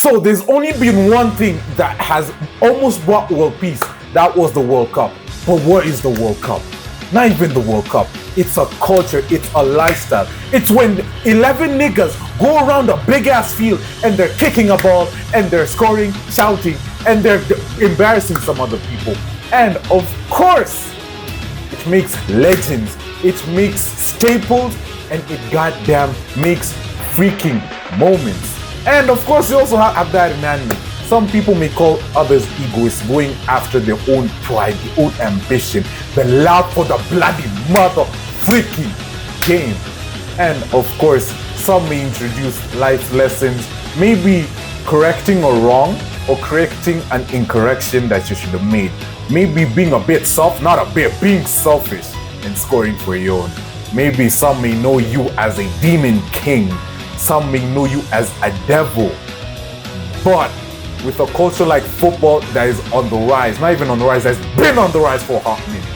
So there's only been one thing that has almost brought world peace. That was the World Cup. But what is the World Cup? Not even the World Cup. It's a culture. It's a lifestyle. It's when 11 niggas go around a big ass field and they're kicking a ball and they're scoring, shouting, and they're embarrassing some other people. And of course, it makes legends. It makes staples, and it goddamn makes freaking moments. And of course, you also have that enemy. Some people may call others egoists, going after their own pride, their own ambition, the love for the bloody mother freaking game. And of course, some may introduce life lessons, maybe correcting a wrong or correcting an incorrection that you should have made. Maybe being a bit soft, not a bit, being selfish and scoring for your own. Maybe some may know you as a demon king. Some may know you as a devil. But with a culture like football that is on the rise, not even on the rise, that's been on the rise for a hot minute.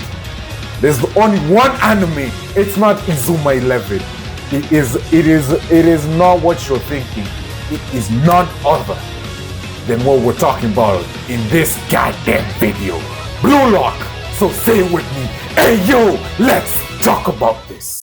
There's only one anime. It's not Izuma 11. It is not what you're thinking. It is none other than what we're talking about in this goddamn video. Blue Lock. So say it with me. Hey yo, let's talk about this.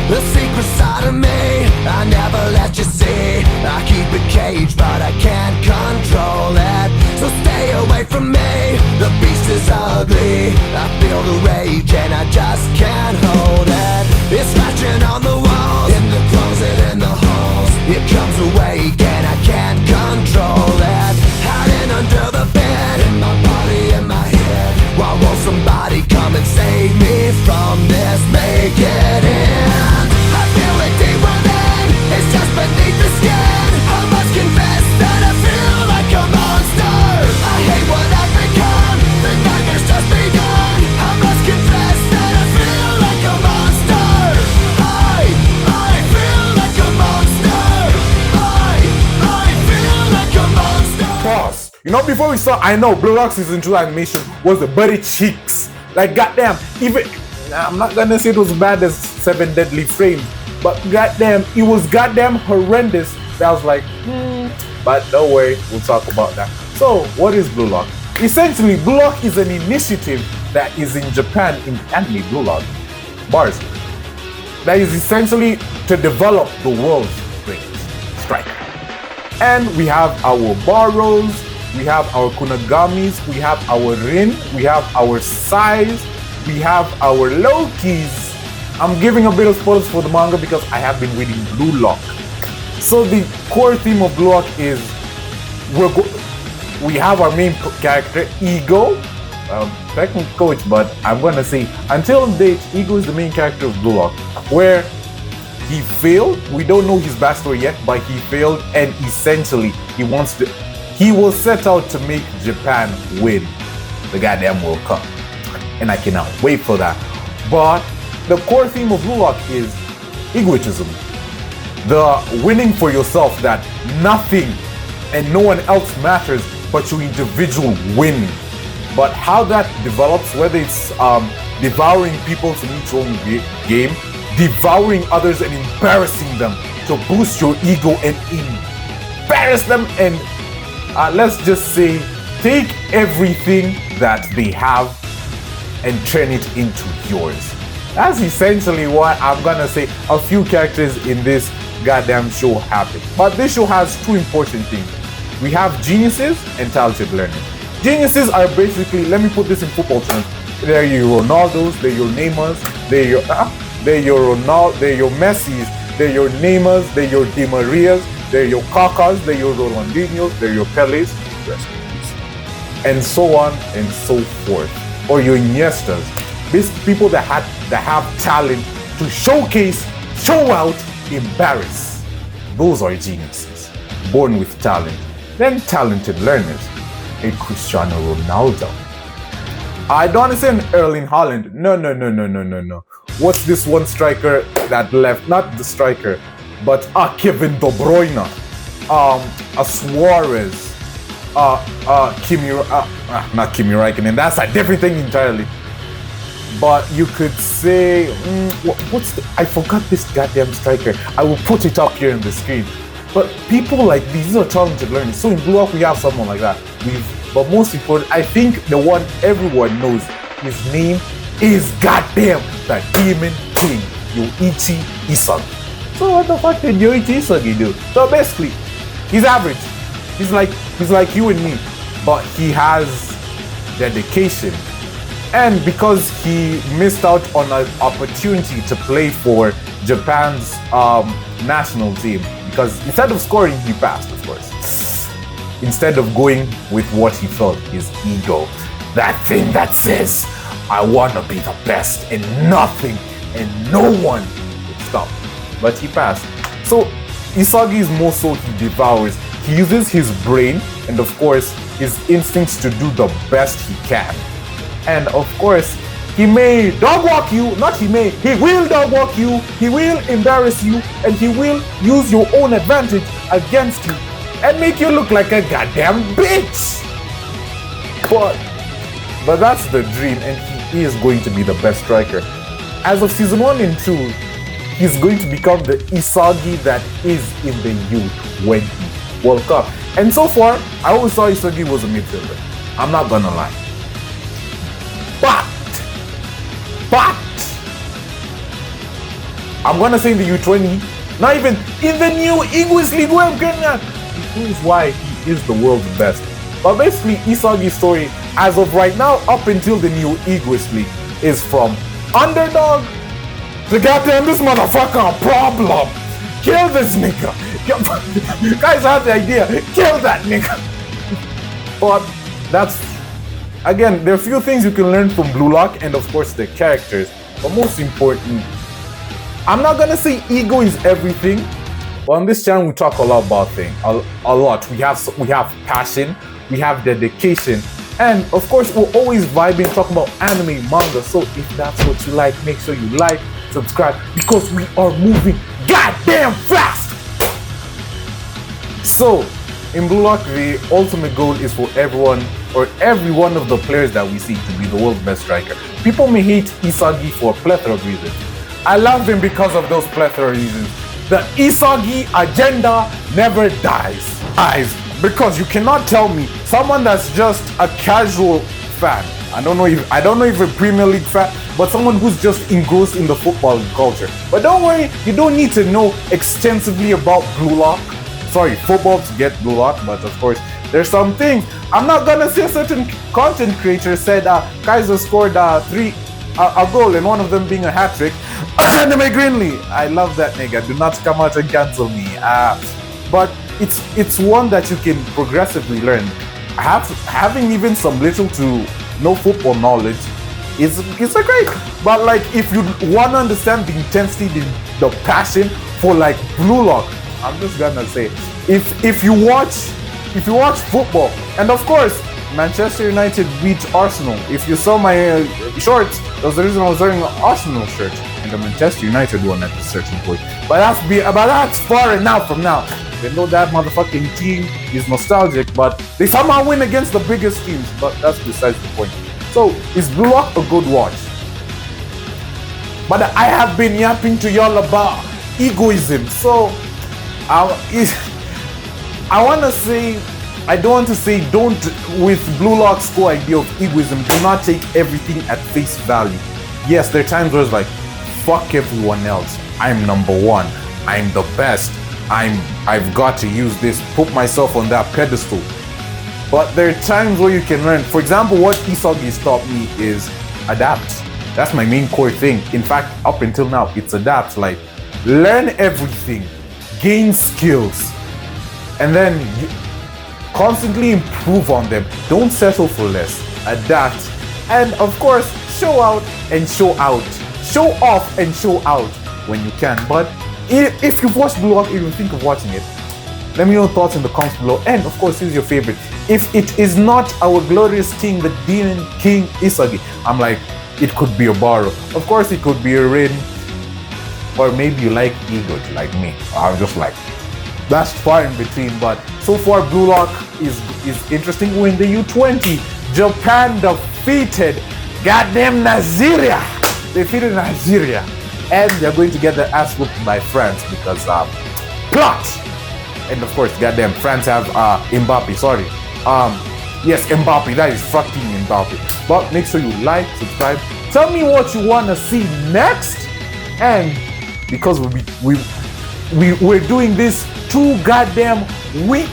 The secret side of me, I never let you see. I keep it caged, but I can't control it. So stay away from me, the beast is ugly. I feel the rage and I just can't hold it. It's scratching on the walls, in the closet, in the halls. It comes awake and I can't control it. Hiding under the bed, in my body, in my head. Why won't somebody come and save me from this? Make it end. I feel it deep within, it's just beneath the skin. I must confess that I feel like a monster. I hate what I've become, the nightmare's just begun. I must confess that I feel like a monster. I feel like a monster. I feel like a monster. Pause. You know, before we start, I know Blue Lock Season 2 animation was the buddy cheeks. Like, goddamn, even, I'm not gonna say it was bad as 7 Deadly Frames, but goddamn, it was goddamn horrendous. That I was like, but don't worry, we'll talk about that. So, what is Blue Lock? Essentially, Blue Lock is an initiative that is in Japan in anime Blue Lock bars. That is essentially to develop the world's greatest striker. And we have our Barrows, we have our Kunagamis, we have our Rin, we have our Sais, we have our Lokis. I'm giving a bit of spoilers for the manga because I have been reading Blue Lock. So the core theme of Blue Lock is we have our main character, Ego, technical coach, but I'm gonna say until date, Ego is the main character of Blue Lock, where he failed. We don't know his backstory yet, but he failed, and essentially he will set out to make Japan win the goddamn World Cup, and I cannot wait for that. But the core theme of Blue Lock is egoism, the winning for yourself, that nothing and no one else matters but your individual win. But how that develops, whether it's devouring people to meet your own game, devouring others and embarrassing them to boost your ego and embarrass them, and let's just say take everything that they have and turn it into yours. That's essentially what I'm gonna say a few characters in this goddamn show happen. But this show has two important things. We have geniuses and talented learners. Geniuses are basically, let me put this in football terms, they're your Ronaldos, they're your Neymars, they're your Messis, they're your Neymars, they're your Di Marias, they're your Kakas, they're your Ronaldinhos, they're your Peles, and so on and so forth. Or your Iniestas. These people that have talent to showcase, show out, embarrass. Those are geniuses, born with talent. Then talented learners, a Cristiano Ronaldo. I don't understand Erling Haaland. No. What's this one striker that left? Not the striker, but Kevin De Bruyne, a Suarez, not Kimi Räikkönen. That's a different thing entirely. But you could say, I forgot this goddamn striker. I will put it up here on the screen. But people like these are talented learners. So in Blue Lock, we have someone like that. But most important, I think the one everyone knows, his name is goddamn the Demon King, Yoichi Isagi. So what the fuck did Yoichi Isagi do? So basically, he's average. He's like you and me, but he has dedication. And because he missed out on an opportunity to play for Japan's national team, because instead of scoring, he passed, of course. Instead of going with what he felt, his ego. That thing that says, I want to be the best, and nothing and no one would stop. But he passed. So Isagi is more so he devours. He uses his brain and of course his instincts to do the best he can. And of course, he may dog walk you, he will dog walk you, he will embarrass you, and he will use your own advantage against you and make you look like a goddamn bitch. But that's the dream, and he is going to be the best striker. As of season 1 and 2, he's going to become the Isagi that is in the youth when he World Cup. And so far, I always thought Isagi was a midfielder. I'm not gonna lie. But I'm gonna say in the U20, not even in the new English League where I'm getting at, he proves why he is the world's best. But basically, Isagi's story, as of right now, up until the new English League, is from underdog to goddamn this motherfucker a problem. Kill this nigga. Guys have the idea. Kill that nigga. But that's, again, there are a few things you can learn from Blue Lock and of course the characters. But most important, I'm not gonna say ego is everything. But on this channel we talk a lot about things. A lot. We have passion, we have dedication, and of course we're always vibing, talking about anime, manga. So if that's what you like, make sure you like, subscribe, because we are moving goddamn fast. So in Blue Lock, the ultimate goal is for everyone or every one of the players that we see to be the world's best striker. People may hate Isagi for a plethora of reasons. I love him because of those plethora of reasons. The Isagi agenda never dies. Because you cannot tell me someone that's just a casual fan. I don't know if a Premier League fan, but someone who's just engrossed in the football culture. But don't worry, you don't need to know extensively about Blue Lock. Sorry, football to get Blue Lock, but of course, there's some things. I'm not gonna say a certain content creator said Kaiser scored a goal and one of them being a hat-trick. Anime Greenlee, I love that nigga. Do not come out and cancel me. But it's one that you can progressively learn. Having even some little to no football knowledge is a great. But like if you want to understand the intensity, the passion for like Blue Lock, I'm just gonna say, if you watch football, and of course Manchester United beat Arsenal. If you saw my shorts, that was the reason I was wearing an Arsenal shirt, and the Manchester United one at a certain point. But that's far enough from now. They know that motherfucking team is nostalgic, but they somehow win against the biggest teams. But that's besides the point. So is Blue Lock a good watch? But I have been yapping to y'all about egoism. So I want to say, I don't want to say don't, with Blue Lock's core idea of egoism, do not take everything at face value. Yes, there are times where it's like, fuck everyone else. I'm number one. I'm the best. I've got to use this, put myself on that pedestal. But there are times where you can learn. For example, what Isagi has taught me is adapt. That's my main core thing. In fact, up until now, it's adapt. Like, learn everything, gain skills, and then you constantly improve on them. Don't settle for less. Adapt. And of course, show out and show out. Show off and show out when you can. But if you've watched Blue Lock, if you think of watching it, let me know your thoughts in the comments below. And of course, who's your favorite? If it is not our glorious king, the Demon King Isagi, I'm like, it could be a borrow. Of course, it could be a Rin. Or maybe you like ego like me. I'm just like, That's far in between. But so far, Blue Lock is interesting. We're in the U20. Japan defeated goddamn Nigeria. They defeated Nigeria, and they're going to get their ass whooped by France because plot. And of course, goddamn France have Mbappe. Sorry, yes, Mbappe. That is fucking Mbappe. But make sure you like, subscribe. Tell me what you want to see next, and because we're doing this 2 goddamn week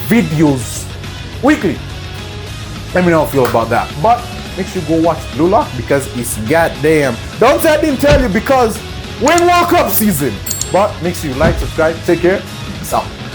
videos weekly. Let me know how you feel about that. But make sure you go watch Blue Lock because it's goddamn. Don't say I didn't tell you because we're in World Cup season. But make sure you like, subscribe, take care. Peace out.